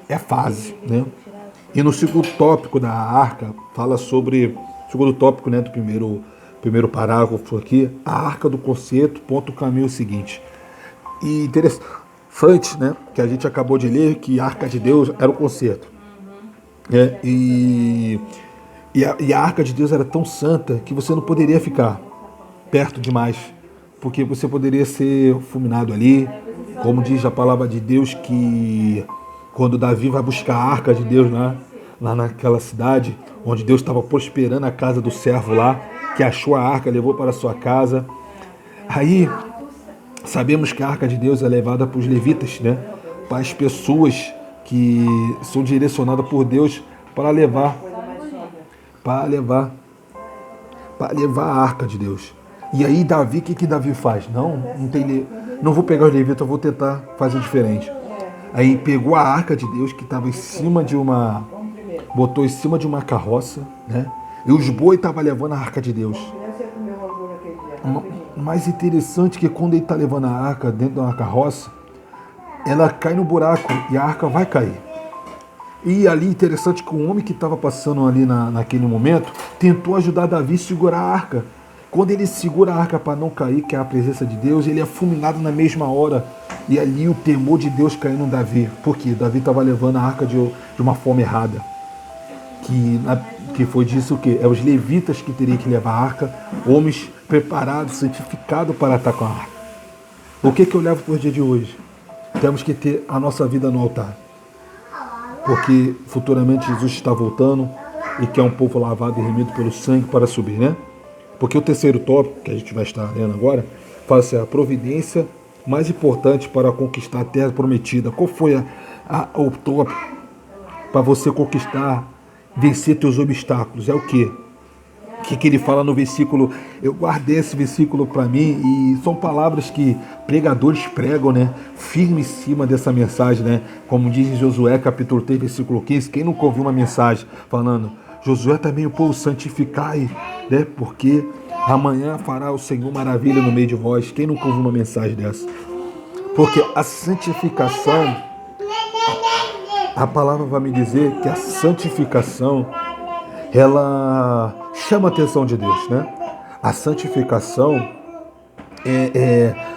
é fase, né? E no segundo tópico da arca, fala sobre, segundo tópico, né, do primeiro parágrafo aqui, a arca do concerto, ponto o caminho seguinte. E interessante, né, que a gente acabou de ler que a arca de Deus era o concerto. Né? E a arca de Deus era tão santa que você não poderia ficar perto demais, porque você poderia ser fulminado ali, como diz a palavra de Deus, que quando Davi vai buscar a arca de Deus lá naquela cidade, onde Deus estava prosperando a casa do servo lá, que achou a arca, levou para a sua casa. Aí sabemos que a arca de Deus é levada para os levitas, né? Para as pessoas que são direcionadas por Deus para levar, para levar, para levar a arca de Deus. E aí Davi, o que Davi faz? Não vou pegar os levitas, eu vou tentar fazer diferente. Aí pegou a arca de Deus que estava em cima de botou em cima de uma carroça, né? E os bois estavam levando a arca de Deus. O mais interessante é que quando ele está levando a arca dentro de uma carroça, ela cai no buraco e a arca vai cair. E ali interessante que o homem que estava passando ali naquele momento tentou ajudar Davi a segurar a arca. Quando ele segura a arca para não cair, que é a presença de Deus, ele é fulminado na mesma hora. E ali o temor de Deus caiu no Davi. Porque Davi estava levando a arca de uma forma errada. Que foi disso o quê? É os levitas que teriam que levar a arca, homens preparados, santificados para estar com a arca. O que eu levo para o dia de hoje? Temos que ter a nossa vida no altar. Porque futuramente Jesus está voltando e quer um povo lavado e remido pelo sangue para subir, né? Porque o terceiro tópico, que a gente vai estar lendo agora, fala assim, a providência mais importante para conquistar a terra prometida. Qual foi o tópico para você conquistar, vencer teus obstáculos? É o quê? O que ele fala no versículo? Eu guardei esse versículo para mim e são palavras que pregadores pregam, né? Firme em cima dessa mensagem, né? Como diz em Josué, capítulo 3, versículo 15. Quem nunca ouviu uma mensagem falando, Josué também o povo santificai, né? Porque amanhã fará o Senhor maravilha no meio de vós. Quem nunca ouviu uma mensagem dessa? Porque a santificação, a palavra vai me dizer que a santificação, ela chama a atenção de Deus, né? A santificação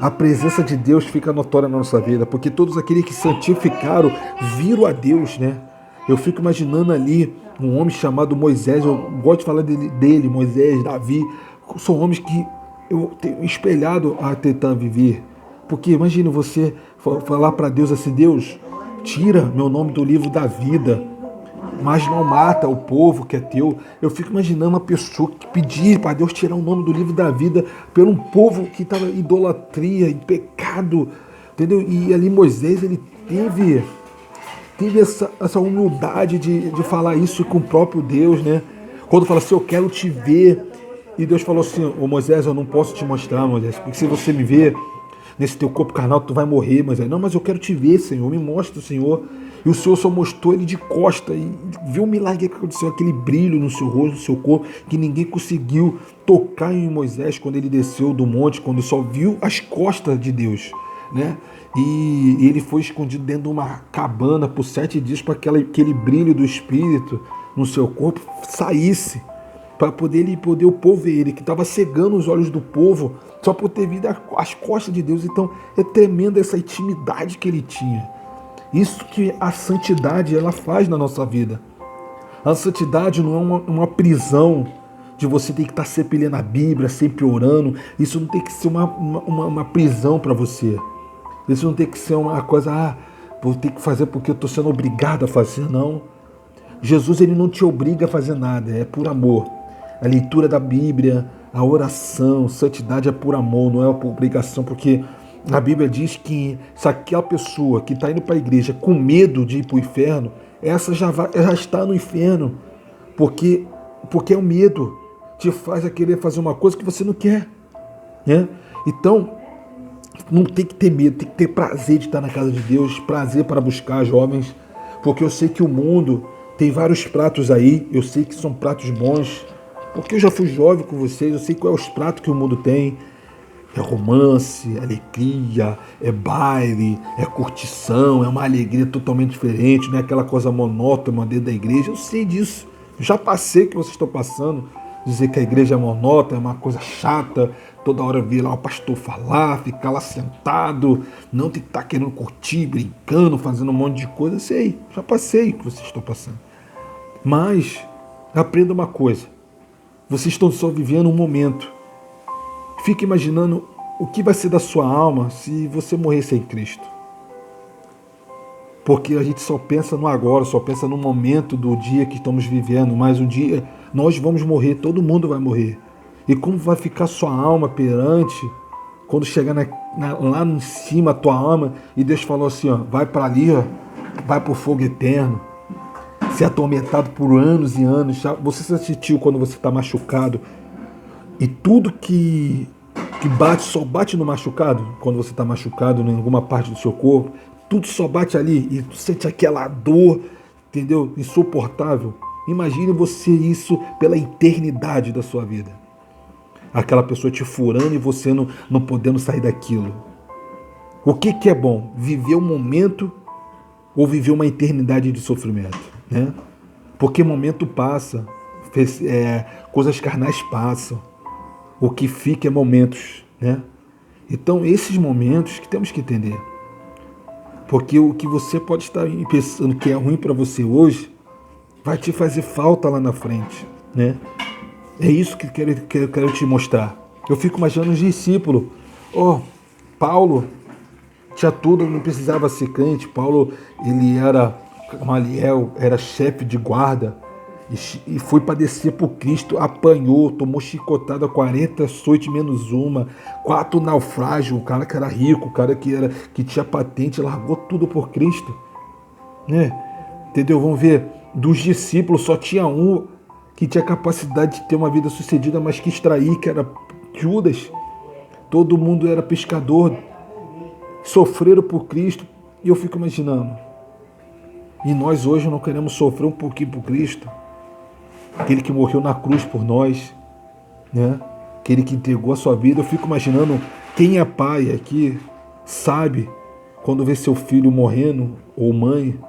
a presença de Deus fica notória na nossa vida, porque todos aqueles que santificaram viram a Deus, né? Eu fico imaginando ali um homem chamado Moisés, eu gosto de falar dele, Moisés, Davi, são homens que eu tenho espelhado a tentar viver. Porque imagina você falar para Deus assim, Deus, tira meu nome do livro da vida, mas não mata o povo que é teu. Eu fico imaginando uma pessoa que pedir para Deus tirar o nome do livro da vida por um povo que estava em idolatria, em pecado, entendeu? E ali Moisés, ele teve essa humildade de falar isso com o próprio Deus, né? Quando fala assim, eu quero te ver. E Deus falou assim, ô Moisés, eu não posso te mostrar, Moisés, porque se você me ver nesse teu corpo carnal, tu vai morrer, Moisés. Não, mas eu quero te ver, Senhor, me mostra, Senhor. E o Senhor só mostrou ele de costa e viu o milagre que aconteceu, aquele brilho no seu rosto, no seu corpo, que ninguém conseguiu tocar em Moisés quando ele desceu do monte, quando só viu as costas de Deus, né? E ele foi escondido dentro de uma cabana por 7 dias para aquele brilho do Espírito no seu corpo saísse, para poder o povo ver ele, que estava cegando os olhos do povo só por ter visto as costas de Deus. Então é tremenda essa intimidade que ele tinha. Isso que a santidade ela faz na nossa vida. A santidade não é uma prisão de você ter que estar sempre lendo a Bíblia, sempre orando. Isso não tem que ser uma prisão para você. Isso não tem que ser uma coisa, vou ter que fazer porque eu estou sendo obrigado a fazer, não. Jesus ele não te obriga a fazer nada, é por amor. A leitura da Bíblia, a oração, santidade é por amor, não é por obrigação, porque a Bíblia diz que se aquela pessoa que está indo para a igreja com medo de ir para o inferno, essa já está no inferno, porque o medo te faz a querer fazer uma coisa que você não quer, né? Então, não tem que ter medo, tem que ter prazer de estar na casa de Deus, prazer para buscar jovens, porque eu sei que o mundo tem vários pratos aí, eu sei que são pratos bons, porque eu já fui jovem com vocês, eu sei quais os pratos que o mundo tem. É romance, é alegria, é baile, é curtição, é uma alegria totalmente diferente, não é aquela coisa monótona dentro da igreja. Eu sei disso. Eu já passei o que vocês estão passando. Dizer que a igreja é monótona, é uma coisa chata, toda hora vir lá o pastor falar, ficar lá sentado, não tem que estar querendo curtir, brincando, fazendo um monte de coisa. Eu sei, já passei o que vocês estão passando. Mas aprenda uma coisa: vocês estão só vivendo um momento. Fique imaginando o que vai ser da sua alma se você morrer sem Cristo. Porque a gente só pensa no agora, só pensa no momento do dia que estamos vivendo, mas um dia nós vamos morrer, todo mundo vai morrer. E como vai ficar sua alma perante, quando chegar lá em cima a tua alma, e Deus falou assim, ó, vai para ali, ó, vai para o fogo eterno, ser atormentado por anos e anos. Você se sentiu quando você está machucado, e tudo que bate, só bate no machucado, quando você está machucado em alguma parte do seu corpo, tudo só bate ali e tu sente aquela dor, entendeu? Insuportável. Imagine você isso pela eternidade da sua vida. Aquela pessoa te furando e você não podendo sair daquilo. O que é bom? Viver um momento ou viver uma eternidade de sofrimento, né? Porque momento passa, coisas carnais passam. O que fica é momentos, né? Então, esses momentos que temos que entender. Porque o que você pode estar pensando que é ruim para você hoje, vai te fazer falta lá na frente, né? É isso que eu quero te mostrar. Eu fico imaginando os discípulos. Paulo tinha tudo, não precisava ser crente. Paulo, ele era Gamaliel, era chefe de guarda, e foi padecer por Cristo, apanhou, tomou chicotada 40 açoites menos uma, 4 naufrágios, o cara que era rico, o cara que tinha patente, largou tudo por Cristo, né? Entendeu? Vamos ver, dos discípulos só tinha um que tinha capacidade de ter uma vida sucedida, mas que extrair, que era Judas. Todo mundo era pescador, sofreram por Cristo, e eu fico imaginando, e nós hoje não queremos sofrer um pouquinho por Cristo? Aquele que morreu na cruz por nós, né? Aquele que entregou a sua vida. Eu fico imaginando, quem é pai aqui sabe, quando vê seu filho morrendo, ou mãe,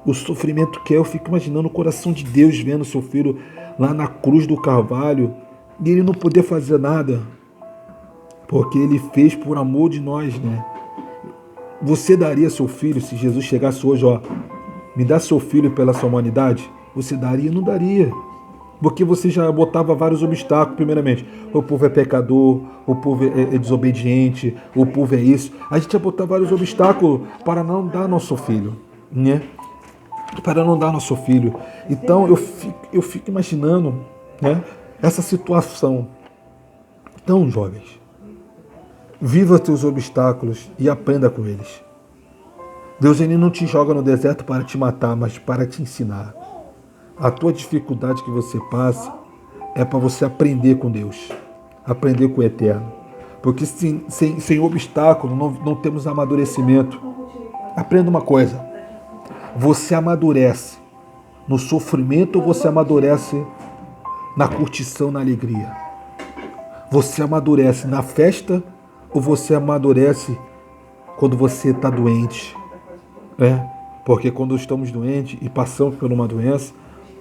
o sofrimento que é. Eu fico imaginando o coração de Deus vendo seu filho lá na cruz do Calvário, e ele não poder fazer nada, porque ele fez por amor de nós, né? Você daria seu filho, se Jesus chegasse hoje, ó, me dá seu filho pela sua humanidade? Você daria? Não daria. Porque você já botava vários obstáculos, primeiramente. O povo é pecador, o povo é desobediente, o povo é isso. A gente ia botar vários obstáculos para não dar nosso filho, né? Para não dar nosso filho. Então eu fico imaginando, né, essa situação. Então, jovens, viva teus obstáculos e aprenda com eles. Deus, ele não te joga no deserto para te matar, mas para te ensinar. A tua dificuldade que você passa é para você aprender com Deus, aprender com o Eterno. Porque sem obstáculo não temos amadurecimento. Aprenda uma coisa: você amadurece no sofrimento ou você amadurece na curtição, na alegria? Você amadurece na festa ou você amadurece quando você está doente? Porque quando estamos doentes e passamos por uma doença,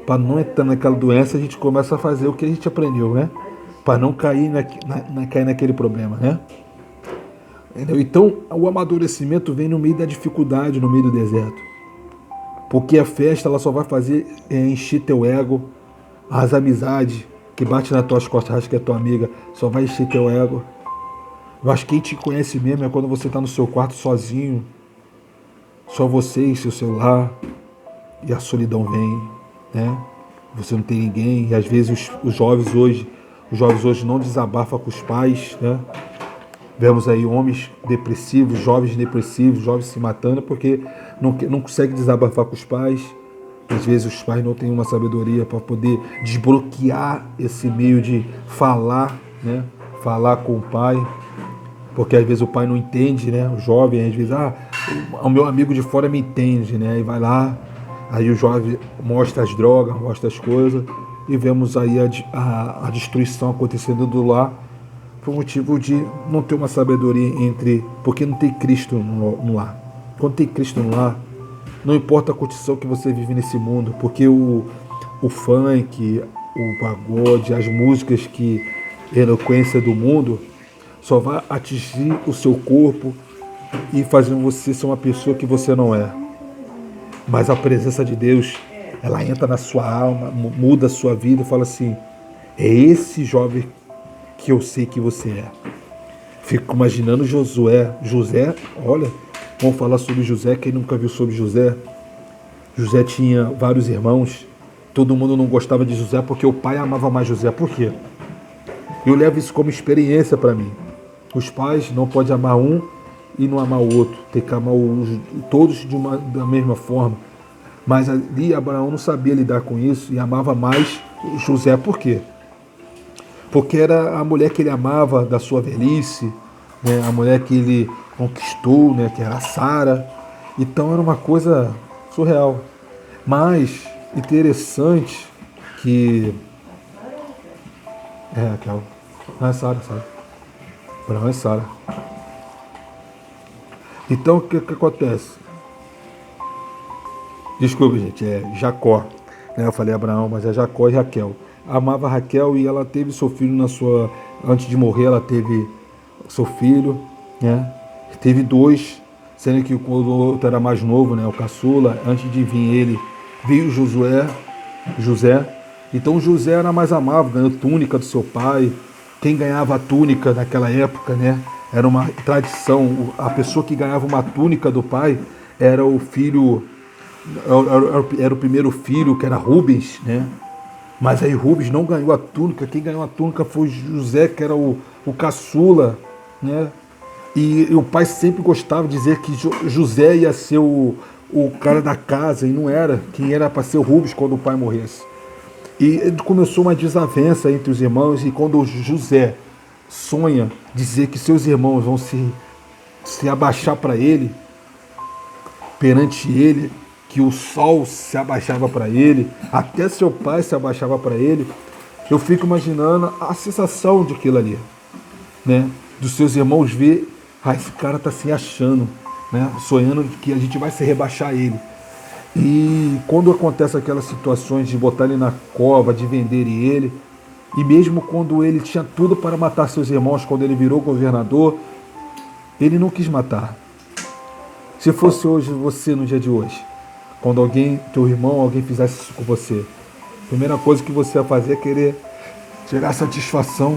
para não entrar naquela doença, a gente começa a fazer o que a gente aprendeu, né? Para não cair cair naquele problema, né? Então, o amadurecimento vem no meio da dificuldade, no meio do deserto. Porque a festa, ela só vai fazer encher teu ego, as amizades que bate nas tuas costas, acho que é tua amiga, só vai encher teu ego. Mas quem te conhece mesmo é quando você está no seu quarto sozinho, só você e seu celular, e a solidão vem, né? Você não tem ninguém, e às vezes os jovens hoje não desabafam com os pais, né? Vemos aí homens depressivos, jovens se matando porque não conseguem desabafar com os pais. Às vezes os pais não têm uma sabedoria para poder desbloquear esse meio de falar, né? Falar com o pai, porque às vezes o pai não entende, né? O jovem, às vezes, o meu amigo de fora me entende, né? E vai lá, aí o jovem mostra as drogas, mostra as coisas, e vemos aí a destruição acontecendo do lar, por motivo de não ter uma sabedoria porque não tem Cristo no lar. Quando tem Cristo no lar, não importa a condição que você vive nesse mundo, porque o funk, o pagode, as músicas que eloquência do mundo só vai atingir o seu corpo e fazer você ser uma pessoa que você não é. Mas a presença de Deus, ela entra na sua alma, muda a sua vida e fala assim: é esse jovem que eu sei que você é. Fico imaginando José, olha, vamos falar sobre José, quem nunca viu sobre José? José tinha vários irmãos, todo mundo não gostava de José porque o pai amava mais José. Por quê? Eu levo isso como experiência para mim. Os pais não podem amar um e não amar o outro, tem que amar todos da mesma forma. Mas ali Abraão não sabia lidar com isso e amava mais José. Por quê? Porque era a mulher que ele amava da sua velhice, né? A mulher que ele conquistou, né? Que era a Sara. Então era uma coisa surreal. Mas interessante que... Raquel. Não é Sara, sabe? Abraão é Sara. Então o que acontece? Desculpa, gente, é Jacó. Eu falei Abraão, mas é Jacó e Raquel. Amava Raquel e ela teve seu filho antes de morrer, ela teve seu filho, né? Teve dois, sendo que quando o outro era mais novo, né? O caçula, antes de vir ele, veio José. Então José era mais amável, ganhou túnica do seu pai. Quem ganhava a túnica naquela época, né? Era uma tradição. A pessoa que ganhava uma túnica do pai era o filho, era o primeiro filho, que era Rubens, né? Mas aí Rubens não ganhou a túnica. Quem ganhou a túnica foi José, que era o caçula, né? E o pai sempre gostava de dizer que José ia ser o cara da casa, e não era. Quem era para ser o Rubens quando o pai morresse. E começou uma desavença entre os irmãos, e quando José sonha dizer que seus irmãos vão se abaixar para ele, perante ele, que o sol se abaixava para ele, até seu pai se abaixava para ele, eu fico imaginando a sensação de aquilo ali, né? Dos seus irmãos ver, esse cara está se achando, né? Sonhando que a gente vai se rebaixar a ele. E quando acontece aquelas situações de botar ele na cova, de venderem ele, e mesmo quando ele tinha tudo para matar seus irmãos, quando ele virou governador, ele não quis matar. Se fosse hoje, você no dia de hoje, quando teu irmão, alguém fizesse isso com você, a primeira coisa que você ia fazer é querer tirar satisfação